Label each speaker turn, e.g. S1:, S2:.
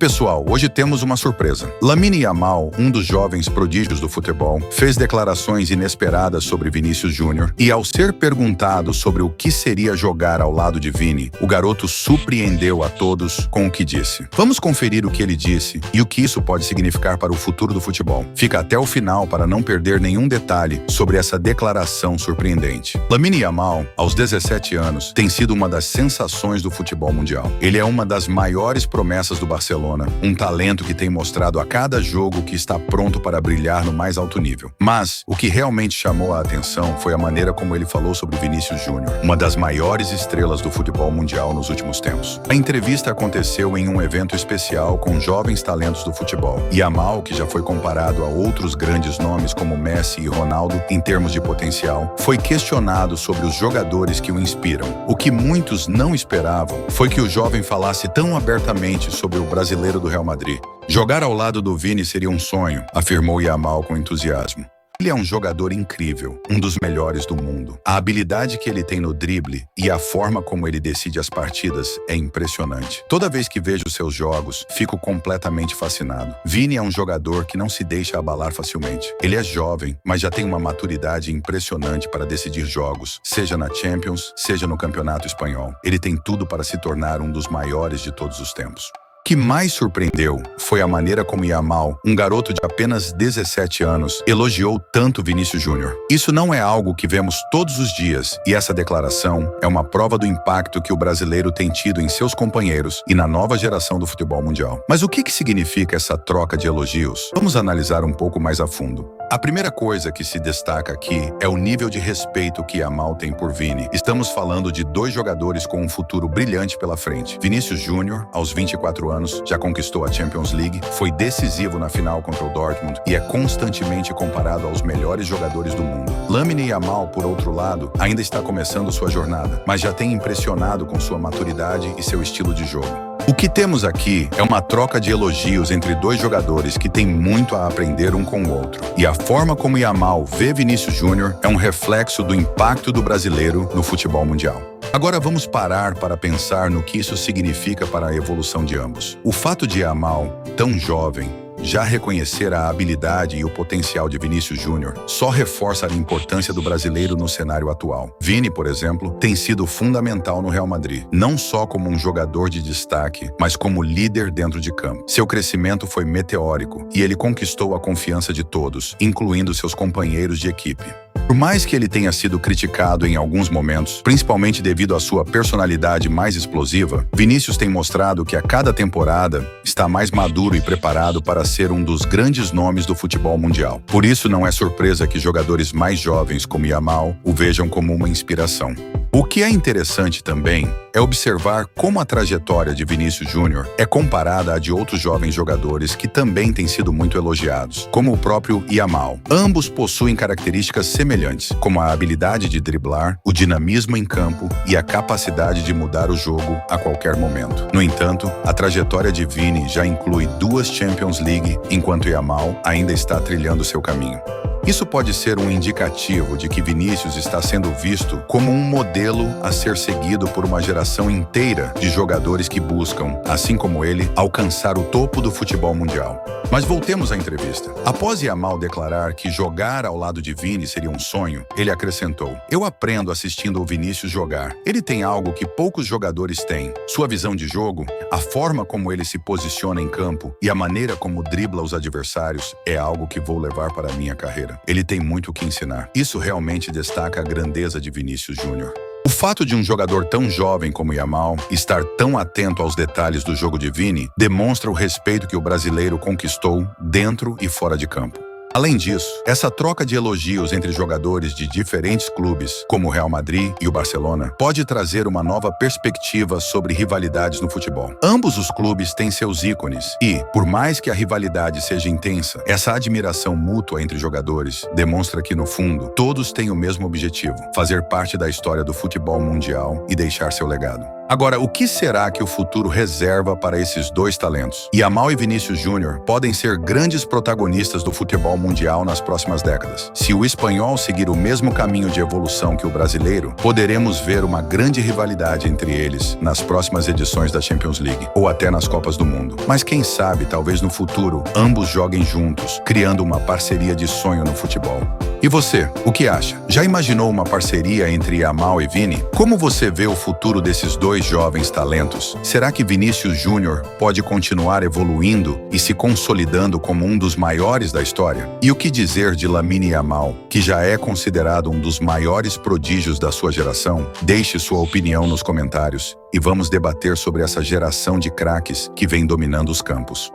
S1: Pessoal, hoje temos uma surpresa. Lamine Yamal, um dos jovens prodígios do futebol, fez declarações inesperadas sobre Vinícius Júnior e, ao ser perguntado sobre o que seria jogar ao lado de Vini, o garoto surpreendeu a todos com o que disse. Vamos conferir o que ele disse e o que isso pode significar para o futuro do futebol. Fica até o final para não perder nenhum detalhe sobre essa declaração surpreendente. Lamine Yamal, aos 17 anos, tem sido uma das sensações do futebol mundial. Ele é uma das maiores promessas do Barcelona, um talento que tem mostrado a cada jogo que está pronto para brilhar no mais alto nível. Mas o que realmente chamou a atenção foi a maneira como ele falou sobre Vinícius Júnior, uma das maiores estrelas do futebol mundial nos últimos tempos. A entrevista aconteceu em um evento especial com jovens talentos do futebol. Yamal, que já foi comparado a outros grandes nomes como Messi e Ronaldo em termos de potencial, foi questionado sobre os jogadores que o inspiram. O que muitos não esperavam foi que o jovem falasse tão abertamente sobre o brasileiro do Real Madrid. Jogar ao lado do Vini seria um sonho, afirmou Yamal com entusiasmo. Ele é um jogador incrível, um dos melhores do mundo. A habilidade que ele tem no drible e a forma como ele decide as partidas é impressionante. Toda vez que vejo seus jogos, fico completamente fascinado. Vini é um jogador que não se deixa abalar facilmente. Ele é jovem, mas já tem uma maturidade impressionante para decidir jogos, seja na Champions, seja no Campeonato Espanhol. Ele tem tudo para se tornar um dos maiores de todos os tempos. O que mais surpreendeu foi a maneira como Yamal, um garoto de apenas 17 anos, elogiou tanto Vinícius Júnior. Isso não é algo que vemos todos os dias, e essa declaração é uma prova do impacto que o brasileiro tem tido em seus companheiros e na nova geração do futebol mundial. Mas o que significa essa troca de elogios? Vamos analisar um pouco mais a fundo. A primeira coisa que se destaca aqui é o nível de respeito que Yamal tem por Vini. Estamos falando de dois jogadores com um futuro brilhante pela frente. Vinícius Júnior, aos 24 anos, já conquistou a Champions League, foi decisivo na final contra o Dortmund e é constantemente comparado aos melhores jogadores do mundo. Lamine Yamal, por outro lado, ainda está começando sua jornada, mas já tem impressionado com sua maturidade e seu estilo de jogo. O que temos aqui é uma troca de elogios entre dois jogadores que têm muito a aprender um com o outro. E a forma como Yamal vê Vinícius Júnior é um reflexo do impacto do brasileiro no futebol mundial. Agora vamos parar para pensar no que isso significa para a evolução de ambos. O fato de Yamal, tão jovem, já reconhecer a habilidade e o potencial de Vinícius Júnior só reforça a importância do brasileiro no cenário atual. Vini, por exemplo, tem sido fundamental no Real Madrid, não só como um jogador de destaque, mas como líder dentro de campo. Seu crescimento foi meteórico e ele conquistou a confiança de todos, incluindo seus companheiros de equipe. Por mais que ele tenha sido criticado em alguns momentos, principalmente devido à sua personalidade mais explosiva, Vinícius tem mostrado que a cada temporada está mais maduro e preparado para ser um dos grandes nomes do futebol mundial. Por isso não é surpresa que jogadores mais jovens como Yamal o vejam como uma inspiração. O que é interessante também é observar como a trajetória de Vinícius Júnior é comparada à de outros jovens jogadores que também têm sido muito elogiados, como o próprio Yamal. Ambos possuem características semelhantes, como a habilidade de driblar, o dinamismo em campo e a capacidade de mudar o jogo a qualquer momento. No entanto, a trajetória de Vini já inclui 2 Champions League, enquanto Yamal ainda está trilhando seu caminho. Isso pode ser um indicativo de que Vinícius está sendo visto como um modelo a ser seguido por uma geração inteira de jogadores que buscam, assim como ele, alcançar o topo do futebol mundial. Mas voltemos à entrevista. Após Yamal declarar que jogar ao lado de Vini seria um sonho, ele acrescentou: "Eu aprendo assistindo o Vinícius jogar. Ele tem algo que poucos jogadores têm. Sua visão de jogo, a forma como ele se posiciona em campo e a maneira como dribla os adversários é algo que vou levar para a minha carreira. Ele tem muito o que ensinar." Isso realmente destaca a grandeza de Vinícius Júnior. O fato de um jogador tão jovem como Yamal estar tão atento aos detalhes do jogo de Vini demonstra o respeito que o brasileiro conquistou dentro e fora de campo. Além disso, essa troca de elogios entre jogadores de diferentes clubes, como o Real Madrid e o Barcelona, pode trazer uma nova perspectiva sobre rivalidades no futebol. Ambos os clubes têm seus ícones e, por mais que a rivalidade seja intensa, essa admiração mútua entre jogadores demonstra que, no fundo, todos têm o mesmo objetivo: fazer parte da história do futebol mundial e deixar seu legado. Agora, o que será que o futuro reserva para esses dois talentos? Yamal e Vinícius Júnior podem ser grandes protagonistas do futebol mundial nas próximas décadas. Se o espanhol seguir o mesmo caminho de evolução que o brasileiro, poderemos ver uma grande rivalidade entre eles nas próximas edições da Champions League ou até nas Copas do Mundo. Mas quem sabe, talvez no futuro, ambos joguem juntos, criando uma parceria de sonho no futebol. E você, o que acha? Já imaginou uma parceria entre Yamal e Vini? Como você vê o futuro desses dois jovens talentos? Será que Vinícius Júnior pode continuar evoluindo e se consolidando como um dos maiores da história? E o que dizer de Lamine Yamal, que já é considerado um dos maiores prodígios da sua geração? Deixe sua opinião nos comentários e vamos debater sobre essa geração de craques que vem dominando os campos.